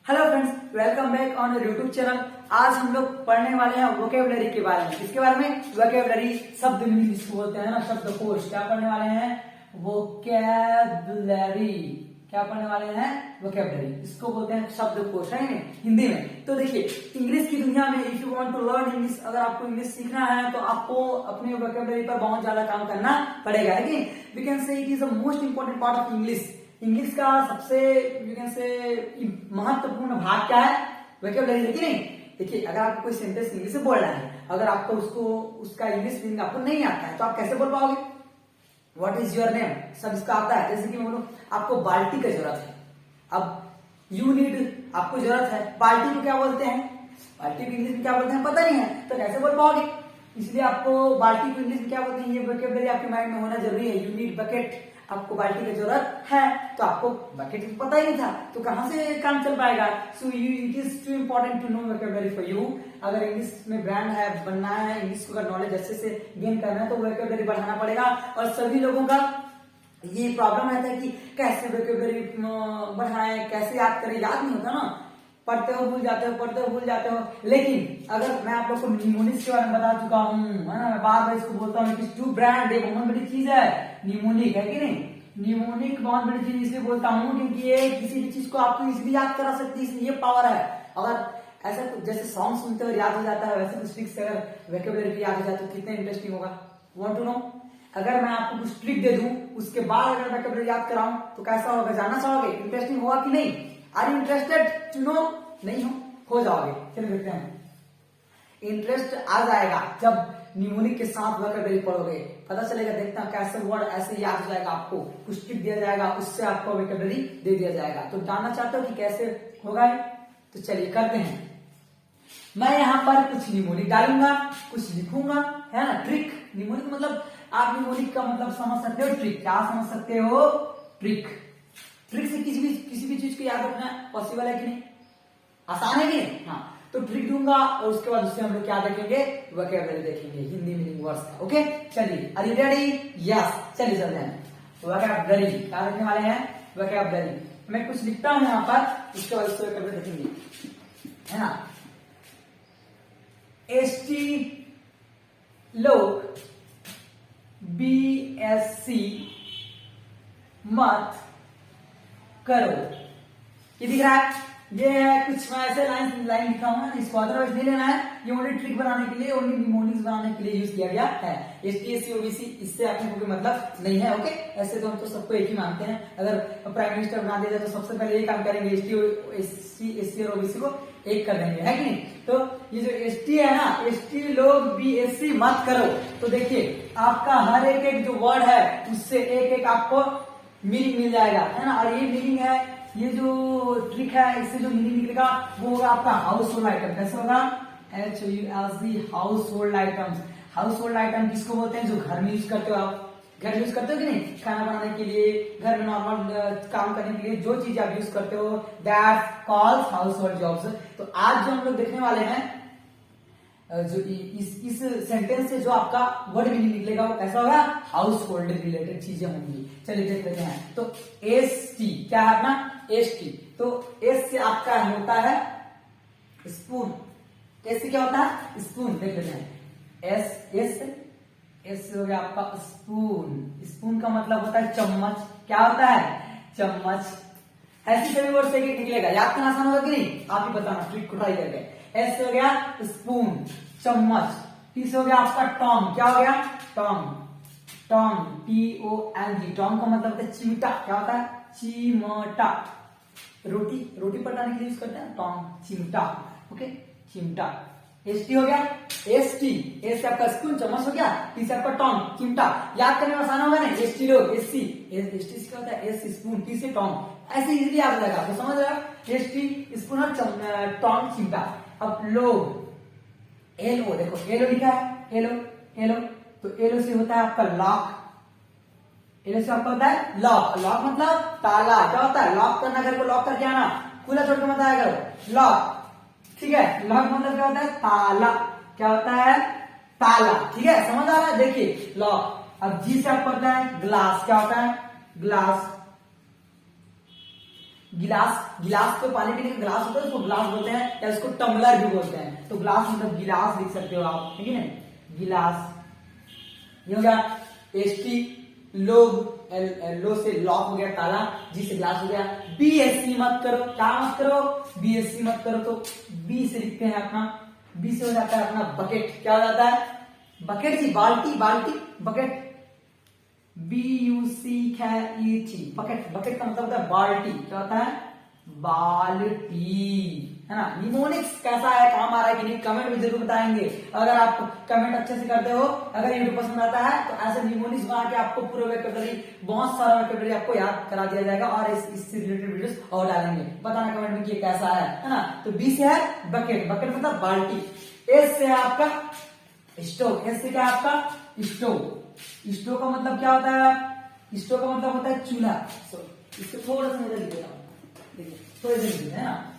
Hello friends, welcome back on YouTube channel. आज हम लोग पढ़ने वाले हैं वोकेबलरी के बारे में। किसके बारे में? वोकेबलरी, शब्द जिसको बोलते हैं ना, शब्दकोश। क्या पढ़ने वाले हैं? वोकेबलरी। क्या पढ़ने वाले हैं? वोकेबलरी। इसको बोलते हैं शब्दकोश, है हिंदी में। तो देखिए, इंग्लिश की दुनिया में if you want to learn English, अगर आपको इंग्लिश सीखना है तो आपको अपने वोकेबलरी पर बहुत ज्यादा काम करना पड़ेगा। है we can say it is the most important part of English. English का सबसे महत्वपूर्ण भाग क्या है? वोकैबुलरी, है कि नहीं? देखिए, अगर आपको कोई सेंटेंस इंग्लिश में बोलना है, अगर आपको उसका इंग्लिश मीनिंग आपको नहीं आता है तो आप कैसे बोल पाओगे? व्हाट इज योर नेम, सब इसका आता है। जैसे कि मैं बोलूं आपको बाल्टी की जरूरत है, अब यू नीड, आपको जरूरत है। बाल्टी को क्या बोलते हैं? बाल्टी को इंग्लिश में क्या बोलते हैं पता नहीं है, तो कैसे बोल पाओगे? इसलिए आपको बाल्टी को इंग्लिश में क्या बोलते हैं, ये वोकैबुलरी आपके माइंड में होना जरूरी है। यू नीड बकेट, आपको बाल्टी की जरूरत है, तो आपको बकेट पता ही नहीं था, तो कहां से काम चल पाएगा? So it is too important to know vocabulary for you. अगर इंग्लिश में ब्रांड है, बनना है, इंग्लिश का नॉलेज अच्छे से गेन करना है, तो वोकैबुलरी बढ़ाना पड़ेगा। और सभी लोगों का ये प्रॉब्लम रहता है कि कैसे वोकैबुलरी बढ़ाएं, कैसे याद करें। याद नहीं होता ना, पढ़ते हो भूल जाते हो, पढ़ते हो भूल जाते हो। लेकिन अगर मैं आप लोग को निमोनिक्स के बारे में बता चुका हूँ, है ना, मैं बार बार इसको बोलता हूँ कि टू ब्रांड एक बहुत बड़ी चीज है निमोनिक, है कि नहीं? निमोनिक बहुत बड़ी चीज इसलिए बोलता हूँ क्योंकि ये किसी भी चीज को आपको इजीली याद करा सकती है, इसलिए ये पावर है। अगर ऐसा जैसे सॉन्ग सुनते हुए याद हो जाता है, वैसे कुछ ट्रिक्स अगर वोकैबुलरी याद हो जाए तो कितना इंटरेस्टिंग होगा। Want to know? अगर मैं आपको कुछ ट्रिक दे दूं, उसके बाद अगर वोकैबुलरी याद कराऊं तो कैसा होगा? जानना चाहोगे? इंटरेस्टिंग होगा कि नहीं? Are you interested to know? नहीं हो जाओगे। चलिए देखते हैं। इंटरेस्ट आ जाएगा जब निमोनिक के साथ वोकैबुलरी पढ़ोगे, पता चलेगा। देखता हैं कैसे वर्ड ऐसे याद हो जाएगा, आपको कुछ टिप दिया जाएगा, उससे आपको वोकैबुलरी दे दिया जाएगा। तो जानना चाहते हो कि कैसे होगा? तो चलिए करते हैं। मैं यहाँ पर कुछ निमोनिक डालूंगा, कुछ लिखूंगा, है ना। ट्रिक, निमोनिक मतलब, आप निमोनिक का मतलब समझ सकते हो। ट्रिक क्या समझ सकते हो? ट्रिक। ट्रिक से किसी भी चीज को याद रखना पॉसिबल है कि नहीं? आसान है कि नहीं? हाँ, तो ट्रिक दूंगा और उसके बाद उससे हम लोग क्या देखेंगे? वोकैबुलरी देखेंगे, हिंदी मीनिंग वर्ड्स का। ओके, चलिए, आर यू रेडी? यस, चलिए चलते हैं। वोकैबुलरी क्या देखने वाले हैं? वोकैबुलरी। मैं कुछ लिखता हूं यहाँ पर, उसके बाद उससे वोकैबुलरी देखेंगे, है ना। ST लोग BSc मत करो। ये दिख रहा है? ये है कुछ मैं ऐसे लाइन लिखा हूं, इसको अदरवाइज नहीं लेना है। ये ओनली ट्रिक बनाने के लिए, ओनली निमोनिक्स बनाने के लिए यूज किया गया है। ST, OBC इससे आपने कोई मतलब नहीं है। ओके, ऐसे तो हम तो सबको एक ही मानते हैं। अगर प्राइम मिनिस्टर बना दिया जाए तो सबसे पहले ये काम करेंगे, ST और OBC को एक कर देंगे, है कि नहीं? तो ये जो ST है ना, ST लोग BSc मत करो। तो देखिए, आपका हर एक जो वर्ड है उससे एक आपको मीनिंग मिल जाएगा, है ना। और ये मीनिंग है, ये जो ट्रिक है, इससे जो मीनिंग निकलेगा वो होगा आपका हाउस होल्ड आइटम। कैसे होगा? HOUSE, house hold items. House hold item किसको बोलते हैं? जो घर में यूज करते हो। आप घर यूज करते हो कि नहीं? खाना बनाने के लिए, घर में नॉर्मल काम करने के लिए जो चीज आप यूज करते हो, that calls house hold jobs. तो आज जो हम लोग देखने वाले हैं, जो इस सेंटेंस से जो आपका वर्ड मीनिंग निकलेगा वो कैसा होगा? हाउस होल्ड रिलेटेड चीजें होंगी। चलिए देख लेते हैं। तो ST क्या है अपना? ST। तो S से आपका होता है स्पून। S से क्या होता है? स्पून। देख लेते हैं। S से हो गया आपका स्पून। स्पून का मतलब होता है चम्मच। क्या होता है? चम्मच। ऐसी सभी वर्ड से निकलेगा, याद करना आसान होगा कि नहीं? आप ही बताना, ट्रिक को ट्राई करके। S से हो गया स्पून, चम्मच। T से हो गया आपका टोंग। क्या हो गया? टोंग। टोंग, TONG। टोंग का मतलब होता है चिमटा। क्या होता है? चिमटा। रोटी पलटाने के लिए यूज करते हैं टोंग, चिमटा। ओके, चिमटा। ST हो गया। ST, S से आपका स्पून, चम्मच हो गया। T से आपका टोंग, चिमटा। याद करने में आसान होगा ना? ST लोग, ST से क्या होता है? S स्पून, T से टोंग। ऐसे इजीली याद हो जाएगा, तो समझ रहे हो? ST स्पून और टोंग, चिमटा। अब लोग, LO, देखो LO लिखा है, एलो। तो एलो से होता है आपका लॉक। एलो से आपका होता है लॉक। लॉक मतलब ताला। क्या होता है? लॉक करना, घर को लॉक करके आना, खुला छोड़ के मत आया करो। लॉक, ठीक है। लॉक मतलब क्या होता है? ताला। क्या होता है? ताला। ठीक है, समझ आ रहा है? देखिए, लॉक। अब G से आपको होता है ग्लास। क्या होता है? ग्लास। गिलास, गिलास तो पानी पीने का गिलास होता है, उसको गिलास बोलते हैं, या इसको टम्बलर भी बोलते हैं। तो गिलास मतलब गिलास लिख सकते हो आप, ठीक है ना, गिलास। ये हो गया एसटी लोग, लो से लॉक हो गया ताला, जी से ग्लास हो गया। बीएससी मत करो, क्या मत करो, बीएससी मत करो। तो बी से लिखते हैं अपना, बी से हो जाता है अपना बकेट, क्या हो जाता है, बकेट जी, बाल्टी, बाल्टी, बकेट, BUCKET, बकेट, बकेट का मतलब होता है बाल्टी, क्या होता है, बाल्टी, है ना। निमोनिक्स कैसा है, काम आ रहा है कि नहीं, कमेंट में जरूर बताएंगे। अगर आप कमेंट अच्छे से करते हो, अगर वीडियो पसंद आता है तो ऐसे निमोनिक्स बना के आपको पूरा वोकैबुलरी, बहुत सारा वोकैबुलरी आपको याद करा दिया जाएगा, और इससे रिलेटेड वीडियोस और डालेंगे। बताना कमेंट में कि ये कैसा है ना। तो बी से है बकेट, बकेट मतलब बाल्टी। एस से है आपका स्टोव, एस से क्या है आपका स्टोव, स्टोव का मतलब क्या होता है, स्टोव का मतलब होता है चूल्हा। इसको थोड़ा सा मुझे लिख देता हूँ, देखिए थोड़े से लिख देते हैं ना।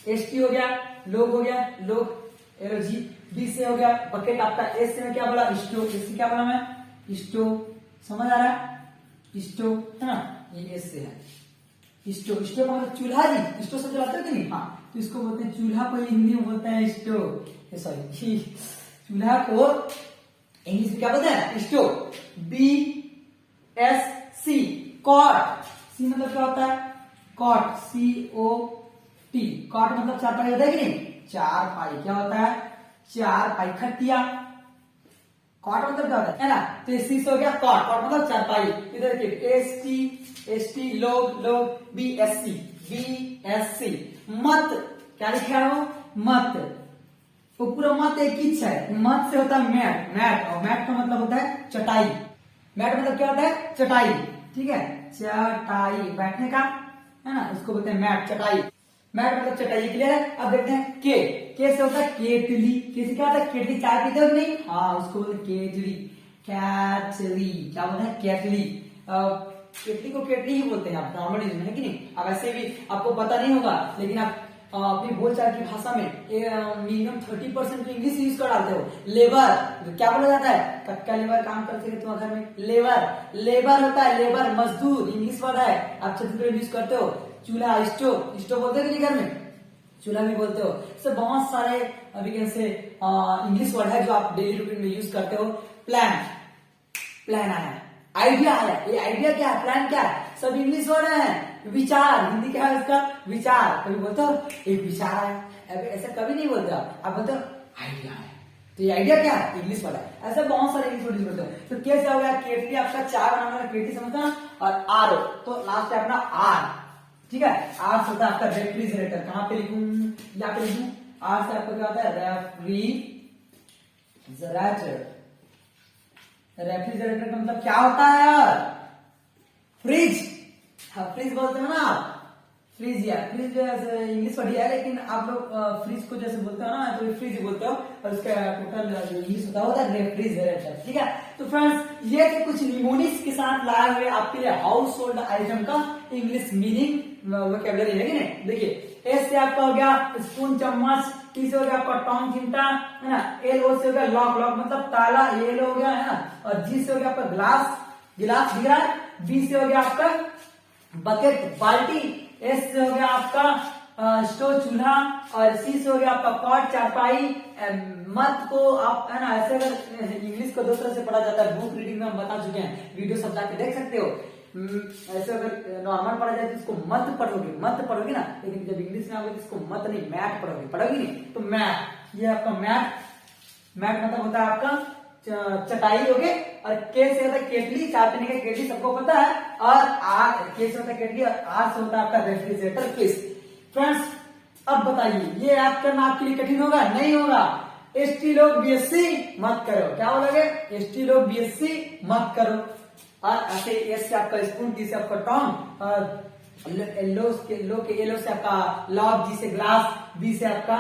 एसटी हो गया, लोग हो गया, लोग, एलओजी। बी से हो गया बकेट आपका। एस से मैं क्या बोला, स्टोव, एस से क्या बोला मैं, स्टोव, समझ आ रहा है, स्टोव, है ना, ये एस से है स्टोव। स्टोव का मतलब चूल्हा जी, स्टोव से जलाते हो कि नहीं, हाँ, तो इसको बोलते हैं चूल्हा को हिंदी में बोलते हैं स्टोव, सॉरी चूल्हा को इंग्लिश में क्या बोलते हैं, स्टोव। बी एस सी कॉट, सी मतलब क्या होता है, कॉट, COT, कॉट मतलब चारपाई होता है कि नहीं, चारपाई, क्या होता है, चारपाई, खटिया, कॉट मतलब क्या होता है ना। तो सी से हो गया कॉट, कॉट मतलब चारपाई। इधर देखिए एसटी लोग, लोग, BSC मत, क्या लिखा है वो, मत, तो पूरा मत एक ही है, मत से होता है मैट, मैट, और मैट का मतलब होता है चटाई, मैट मतलब क्या होता है, चटाई, ठीक है, चटाई बैठने का, है ना, उसको बोलते हैं मैट, चटाई, मैट मतलब चटाई, क्लियर है। अब देखते हैं के से होता है केटली, के से क्या होता है, केटली, चाय पीते हो कि नहीं, हाँ, उसको बोलते हैं केटली, कैटली, क्या बोलते हैं, केटली, केटली को केटली ही बोलते हैं आप नॉर्मल यूज में, है कि नहीं। अब ऐसे भी आपको पता नहीं होगा, लेकिन आप अपनी बोलचाल की भाषा में मिनिमम 30% इंग्लिश यूज कर डालते हो। लेबर, तो क्या बोला जाता है, कक्का लेबर काम करते हैं तुम्हारे घर में, लेबर, लेबर होता है लेबर, मजदूर, इंग्लिश वर्ड है, आप छत्तीसगढ़ यूज करते हो। चूल्हा, स्टोव, स्टोव बोलते हो कि नहीं घर में, चूल्हा भी बोलते हो। सब बहुत सारे अभी कैसे इंग्लिश वर्ड है जो आप डेली रूटीन में यूज करते हो। प्लान, प्लान आया, आइडिया आया, ये आइडिया क्या है, प्लान क्या है, सब इंग्लिश वर्ड है। विचार, हिंदी क्या है इसका, विचार, कभी बोलते हो एक विचार आया, ऐसा कभी नहीं बोलते आप बोलते हो आइडिया है, तो ये आइडिया क्या है, इंग्लिश वर्ड है। ऐसे बहुत सारे इंग्लिश वर्ड यूज करते हो। तो कैसे हो गया, केटली आपका चाय बनाने वाला केटली समझना, और आर, तो लास्ट है अपना आर, ठीक है, आर से होता है आपका रेफ्रिजरेटर, कहां पे लिखूं, यहाँ पे लिखूं, आर से आपका क्या होता है, रेफ्रिजरेटर, रेफ्रिजरेटर का मतलब क्या होता है यार, फ्रिज, हाँ फ्रिज बोलते हो ना आप, फ्रिज, यार फ्रिज इंग्लिश बढ़िया है, लेकिन आप लोग फ्रिज को जैसे बोलते हो ना, तो फ्रिज बोलते हो, और उसका टोटल इंग्लिश होता है रेफ्रिजरेटर, ठीक है। तो फ्रेंड्स, ये थे कुछ निमोनिक्स के साथ लाए हुए आपके लिए हाउस होल्ड आइटम का इंग्लिश मीनिंग वोकैबुलरी है कि नहीं। देखिए, एस से आपका हो गया स्पून, चम्मच, टी से हो गया आपका टोंग, चिमटा, है ना, एल ओ से हो गया लॉक, लॉक मतलब ताला, एल हो गया, है ना, और जी से हो गया आपका ग्लास, गिलास दिख रहा है, बी से हो गया आपका बकेट, बाल्टी, एस से हो गया आपका स्टोव, चूल्हा, और सी से हो गया आपका कॉट, चारपाई। मत को आप, है ना, ऐसे अगर इंग्लिश को दो तरह से पढ़ा जाता है, बुक रीडिंग में हम बता चुके हैं, वीडियो सब जाके देख सकते हो। ऐसे अगर नॉर्मल पढ़ा जाए तो इसको मत पढ़ोगे, मत पढ़ोगे ना, लेकिन जब इंग्लिश में आओगे तो इसको मत नहीं, मैट पढ़ोगे, पढ़ोगे नहीं, तो मैट, ये आपका मैट, मैट मतलब होता है आपका चटाई हो गए, और के से होता है केटली, चाय पीने का केटली सबको पता है, और आर, के से होता है केटली, और आर से होता है आपका रेफ्रिजरेटर, फ्रिज। फ्रेंड्स, अब बताइए ये याद करना आपके लिए कठिन होगा, नहीं होगा। एसटी लोग बीएससी मत करो, क्या बोलोगे, एसटी लोग बीएससी मत करो, और ऐसे एस से आपका स्पून, टी से आपका टोंग, और लो के एलो से आपका लॉक, जी से ग्लास, बी से आपका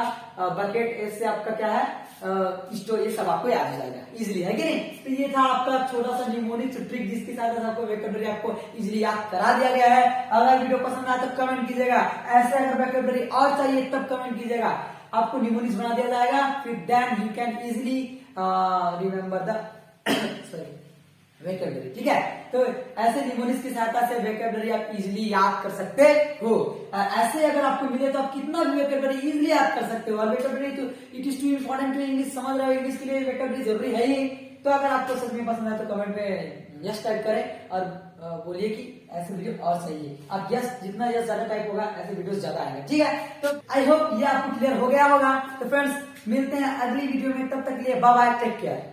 बकेट, एस से आपका क्या है स्टोव, ये सब आपको याद हो जाएगा इजीली, है कि नहीं। तो ये था आपका छोटा सा निमोनिक्स ट्रिक, जिसके साथ आपको वोकैबुलरी आपको इजीली याद करा दिया गया है। अगर वीडियो पसंद आए तो कमेंट कीजिएगा, ऐसे अगर वोकैबुलरी और चाहिए तब कमेंट कीजिएगा, आपको निमोनिक्स बना दिया जाएगा, फिर then you can easily remember the sorry vocabulary, ठीक है। तो ऐसे निमोनिक्स की सहायता से वेकेबलरी आप इजीली याद कर सकते हो। ऐसे अगर आपको मिले तो आप कितना भी वेकेबलरी इजीली याद कर सकते हो। और वेकेबलरी तो it is too important to English, समझ रहे हो, इंग्लिश के लिए वेकेबलरी जरूरी है ही। तो अगर आपको सच में पसंद है तो कमेंट में यस टाइप करें और बोलिए कि ऐसे वीडियो और चाहिए। आप यस, जितना यस ज्यादा टाइप होगा ऐसे वीडियोस ज्यादा आएंगे, ठीक है। तो आई होप ये आपको क्लियर हो गया होगा। तो फ्रेंड्स मिलते हैं अगली वीडियो में, तब तक के लिए बाय बाय, टेक केयर।